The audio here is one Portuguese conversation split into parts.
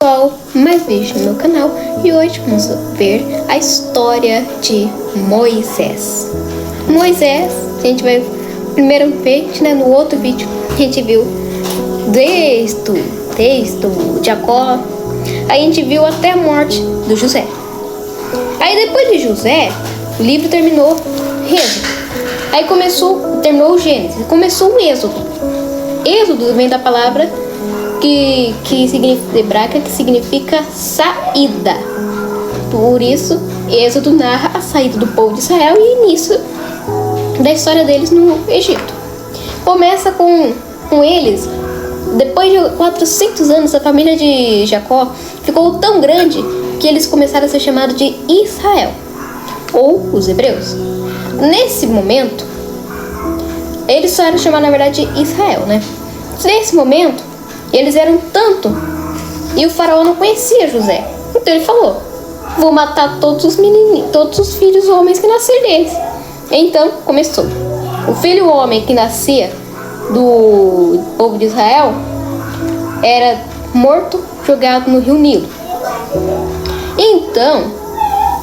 pessoal, mais vídeo no meu canal e hoje vamos ver a história de Moisés. Moisés, a gente vai primeiro ver, né, no outro vídeo a gente viu desde o Jacó, aí a gente viu até a morte do José. Aí depois de José, o livro terminou Êxodo. Aí terminou o Gênesis, começou o Êxodo. Êxodo vem da palavra que significa hebraica, que significa saída. Por isso, Êxodo narra a saída do povo de Israel e o início da história deles no Egito. Começa com eles. Depois de 400 anos, a família de Jacó ficou tão grande que eles começaram a ser chamados de Israel, ou os hebreus. Nesse momento, eles só eram chamados, na verdade, de Israel, né? Nesse momento, eles eram tanto, e o faraó não conhecia José. Então ele falou: vou matar todos os filhos homens que nascerem deles. Então começou. O filho homem que nascia do povo de Israel era morto, jogado no rio Nilo. Então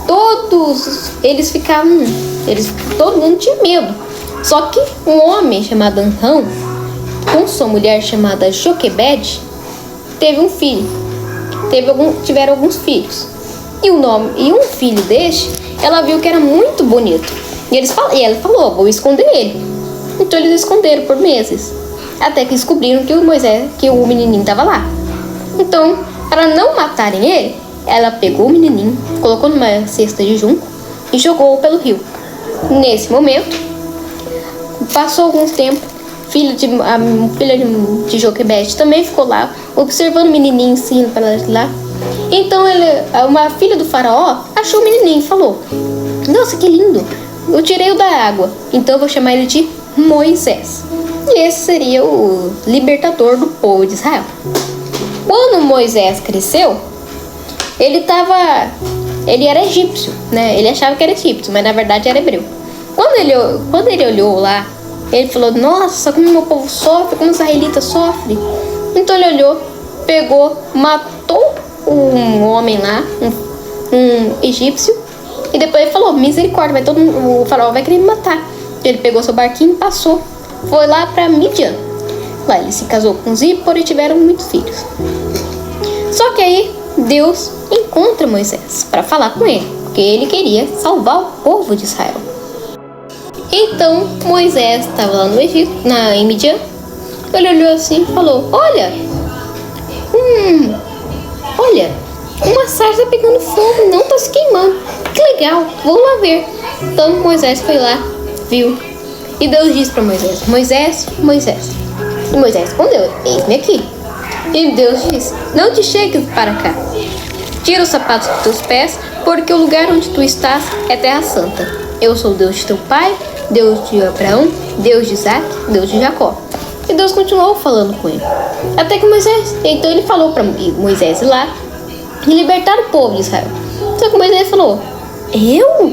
todos eles todo mundo tinha medo. Só que um homem chamado Arão, com sua mulher chamada Joquebede, teve um filho. Tiveram alguns filhos. E um filho deste, ela viu que era muito bonito. E ela falou: vou esconder ele. Então eles esconderam por meses, até que descobriram que o menininho estava lá. Então, para não matarem ele, ela pegou o menininho, colocou numa cesta de junco e jogou pelo rio. Nesse momento, passou algum tempo, a filha de Joquebede também ficou lá, observando o menininho indo para lá. Então uma filha do faraó achou o menininho e falou: nossa, que lindo, eu tirei-o da água, então eu vou chamar ele de Moisés. E esse seria o libertador do povo de Israel. Quando Moisés cresceu, ele era egípcio, né? Ele achava que era egípcio, mas na verdade era hebreu. Quando ele olhou lá, ele falou: nossa, como o meu povo sofre, como os israelitas sofrem. Então ele olhou, pegou, matou um homem lá, um egípcio, e depois ele falou: misericórdia, o faraó vai querer me matar. Ele pegou seu barquinho e passou, foi lá para Midian. Lá ele se casou com Zípora e tiveram muitos filhos. Só que aí Deus encontra Moisés para falar com ele, porque ele queria salvar o povo de Israel. Então Moisés estava lá no Egito, em Midian. Ele olhou assim e falou: olha, uma sarça tá pegando fogo, não tá se queimando. Que legal, vamos lá ver. Então Moisés foi lá, viu, e Deus disse para Moisés: Moisés, Moisés. E Moisés respondeu: eis-me aqui. E Deus disse: não te chegues para cá, tira os sapatos dos teus pés, porque o lugar onde tu estás é terra santa. Eu sou o Deus de teu pai, Deus de Abraão, Deus de Isaac, Deus de Jacó. E Deus continuou falando com ele, até que então ele falou para Moisés ir lá e libertar o povo de Israel. Só que Moisés falou: eu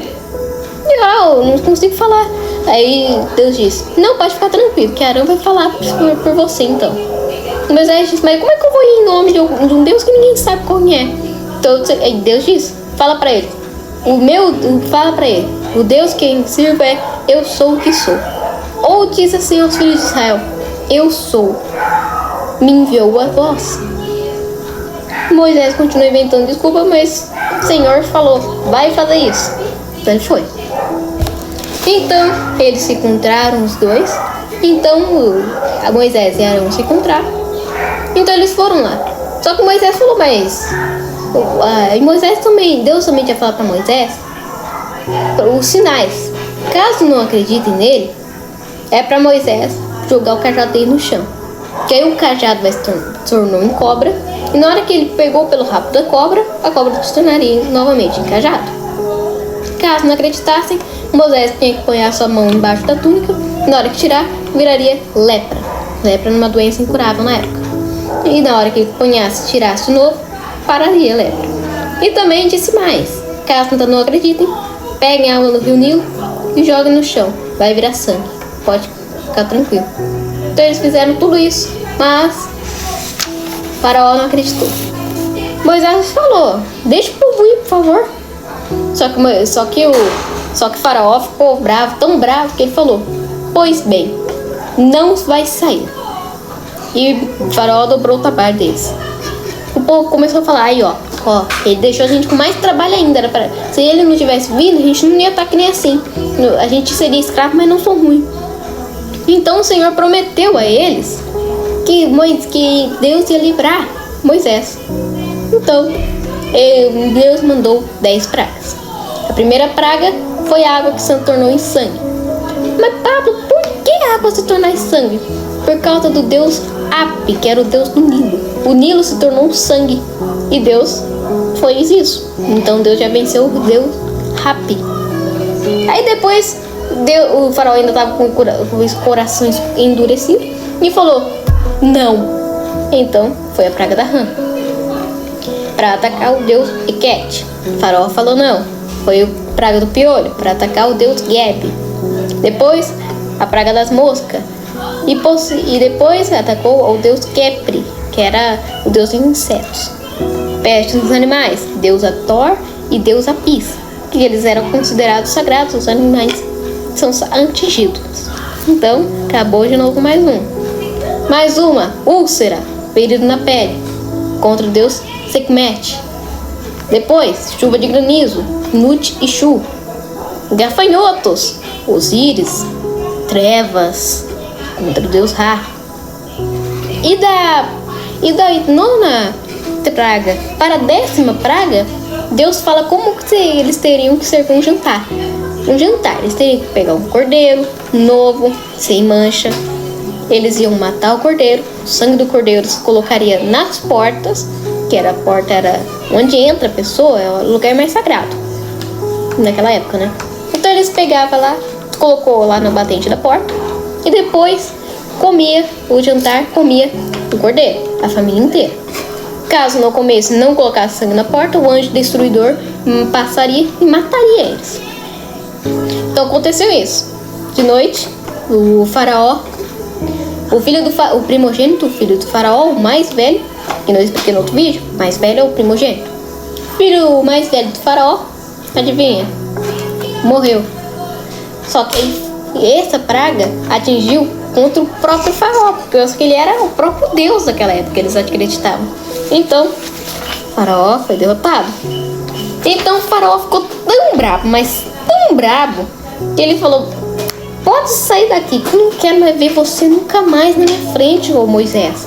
não consigo falar. Aí Deus disse: não, pode ficar tranquilo, que Arão vai falar por você então. Moisés disse: mas como é que eu vou ir em nome de um Deus que ninguém sabe qual é? Então aí Deus disse: fala para ele, o Deus que eu sirvo é eu sou o que sou. Ou diz assim aos filhos de Israel: eu sou, me enviou a vós. Moisés continuou inventando desculpa, mas o Senhor falou: vai fazer isso. Então ele foi. Então eles se encontraram, os dois. Então Moisés e Arão se encontraram. Então eles foram lá. Só que Moisés falou: mas Deus também tinha falado para Moisés os sinais. Caso não acreditem nele, é para Moisés jogar o cajado dele no chão, que aí o cajado se tornou em cobra, e na hora que ele pegou pelo rabo da cobra, a cobra se tornaria novamente em cajado. Caso não acreditassem, Moisés tinha que pôr a sua mão embaixo da túnica, e na hora que tirar, viraria lepra. Lepra era uma doença incurável na época. E na hora que ele tirasse de novo, pararia a lepra. E também disse mais: caso não acreditem, peguem a água no rio Nilo e joguem no chão, vai virar sangue, pode ficar tranquilo. Então eles fizeram tudo isso, mas Faraó não acreditou. Moisés falou: deixa o povo ir, por favor. Só que o faraó ficou bravo, tão bravo, que ele falou: pois bem, não vai sair. E o faraó dobrou o trabalho deles. O povo começou a falar: aí ó, ele deixou a gente com mais trabalho ainda. Se ele não tivesse vindo, a gente não ia estar que nem assim. A gente seria escravo, mas não sou ruim. Então o Senhor prometeu a eles que Deus ia livrar Moisés. Então Deus mandou 10 pragas. A primeira praga foi a água que se tornou em sangue. Mas Pablo, por que a água se tornou em sangue? Por causa do deus Hapi, que era o deus do Nilo. O Nilo se tornou sangue e Deus fez isso. Então Deus já venceu o deus Hapi. Aí depois o faraó ainda estava com os corações endurecidos e falou: não. Então foi a praga da rã para atacar o deus Heket. O faraó falou não. Foi a praga do piolho para atacar o deus Geb. Depois a praga das moscas. E depois atacou o deus Kepri, que era o deus dos insetos. Peste dos animais, deusa Thor e deusa Apis, que eles eram considerados sagrados, os animais são atingidos. Então, acabou de novo mais um. Mais uma, úlcera, ferido na pele, contra o deus Sekhmet. Depois, chuva de granizo, Nut e Shu. Gafanhotos, Osíris, trevas, contra o deus Ra. E da nona praga para a 10ª praga, Deus fala como que eles teriam que servir um jantar. Eles teriam que pegar um cordeiro novo, sem mancha. Eles iam matar o cordeiro. O sangue do cordeiro se colocaria nas portas, que a porta era onde entra a pessoa, é o lugar mais sagrado naquela época, né? Então eles pegavam lá, colocou lá na batente da porta e depois comia o jantar, comia o cordeiro, a família inteira. Caso não comesse, não colocasse sangue na porta, o anjo destruidor passaria e mataria eles. Então aconteceu isso. De noite, o faraó, o primogênito, o filho do faraó, o mais velho, que não expliquei no outro vídeo, o mais velho é o primogênito. O filho mais velho do faraó, adivinha? Morreu. Só que essa praga atingiu contra o próprio faraó, porque ele era o próprio Deus daquela época, eles acreditavam. Então, o faraó foi derrotado. Então o faraó ficou tão bravo, mas tão bravo, que ele falou: pode sair daqui, que eu não quero mais ver você nunca mais na minha frente, ô Moisés.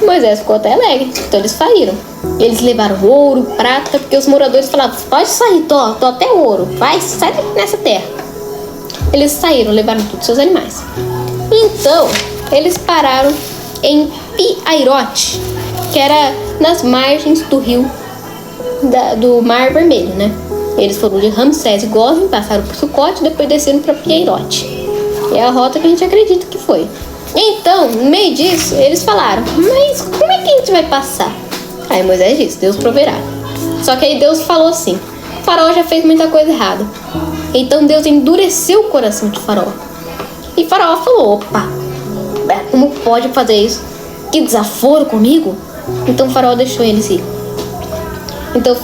Moisés ficou até alegre, então eles saíram. Eles levaram ouro, prata, porque os moradores falavam: pode sair, tô até ouro, vai, sai daqui nessa terra. Eles saíram, levaram todos seus animais. Então, eles pararam em Pi-Hairote, que era nas margens do rio do Mar Vermelho, né? Eles foram de Ramsés e Gozem, passaram por Sucote e depois desceram para Pi-Hairote. É a rota que a gente acredita que foi. Então, no meio disso, eles falaram: mas como é que a gente vai passar? Aí Moisés disse: Deus proverá. Só que aí Deus falou assim: o faraó já fez muita coisa errada. Então Deus endureceu o coração de faraó. E faraó falou: opa, como pode fazer isso? Que desaforo comigo? Então o faraó deixou eles ir. Então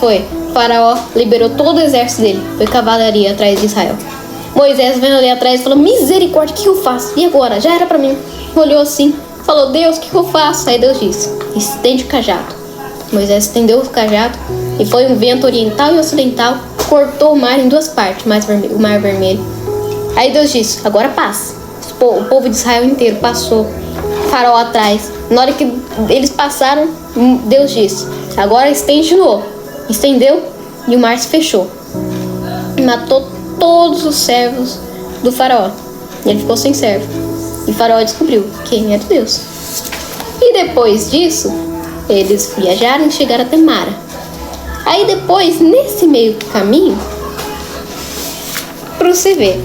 faraó liberou todo o exército dele. Foi cavalaria atrás de Israel. Moisés vendo ali atrás e falou: misericórdia, o que eu faço? E agora? Já era pra mim. Olhou assim, falou: Deus, o que eu faço? Aí Deus disse: estende o cajado. Moisés estendeu o cajado e foi um vento oriental e ocidental, cortou o mar em duas partes, o mar vermelho. Aí Deus disse: agora passa. O povo de Israel inteiro passou, faraó atrás. Na hora que eles passaram, Deus disse: agora estende de novo. Estendeu e o mar se fechou. Matou todos os servos do faraó. E ele ficou sem servo. E o faraó descobriu quem era Deus. E depois disso, eles viajaram e chegaram até Mara. Aí depois, nesse meio caminho, para você ver,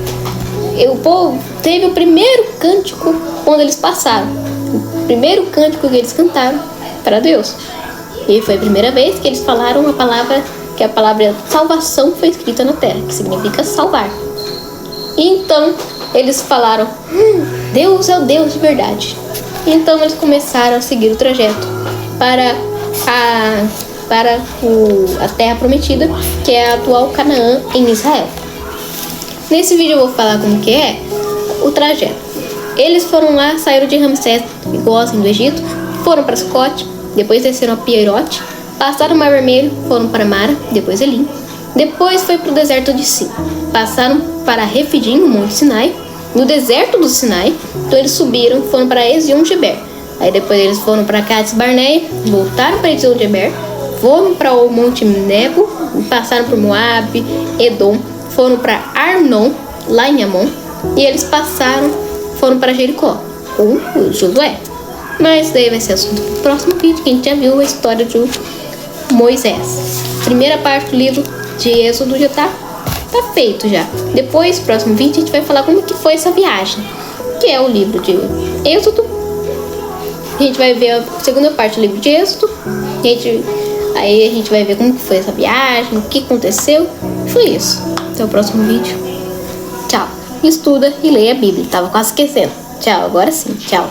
o povo teve o primeiro cântico quando eles passaram. O primeiro cântico que eles cantaram para Deus. E foi a primeira vez que eles falaram uma palavra, que a palavra salvação foi escrita na terra, que significa salvar. E então eles falaram: Deus é o Deus de verdade. Então eles começaram a seguir o trajeto para para a terra prometida, que é a atual Canaã em Israel. Nesse vídeo eu vou falar como que é o trajeto. Eles foram lá, saíram de Ramsés e Gósen do Egito, foram para Sucote, depois desceram a Piairote, passaram o Mar Vermelho, foram para Mara, depois Elim. Depois foi para o deserto de Sim. Passaram para Refidim, no Monte Sinai, no deserto do Sinai. Então eles subiram, foram para Ezion-Geber. Aí depois eles foram para Cades Barneia, voltaram para Ezion-Geber, foram para o Monte Nebo, passaram por Moabe, Edom, foram para Arnon, lá em Amon, e eles foram para Jericó, com o Josué. Mas daí vai ser assunto do próximo vídeo, que a gente já viu a história de Moisés. Primeira parte do livro de Êxodo já tá feito já. Depois, próximo vídeo, a gente vai falar como que foi essa viagem, que é o livro de Êxodo. A gente vai ver a segunda parte do livro de Êxodo. Aí a gente vai ver como que foi essa viagem, o que aconteceu. Foi isso. Até o próximo vídeo. Tchau. Estuda e leia a Bíblia. Tava quase esquecendo. Tchau. Agora sim. Tchau.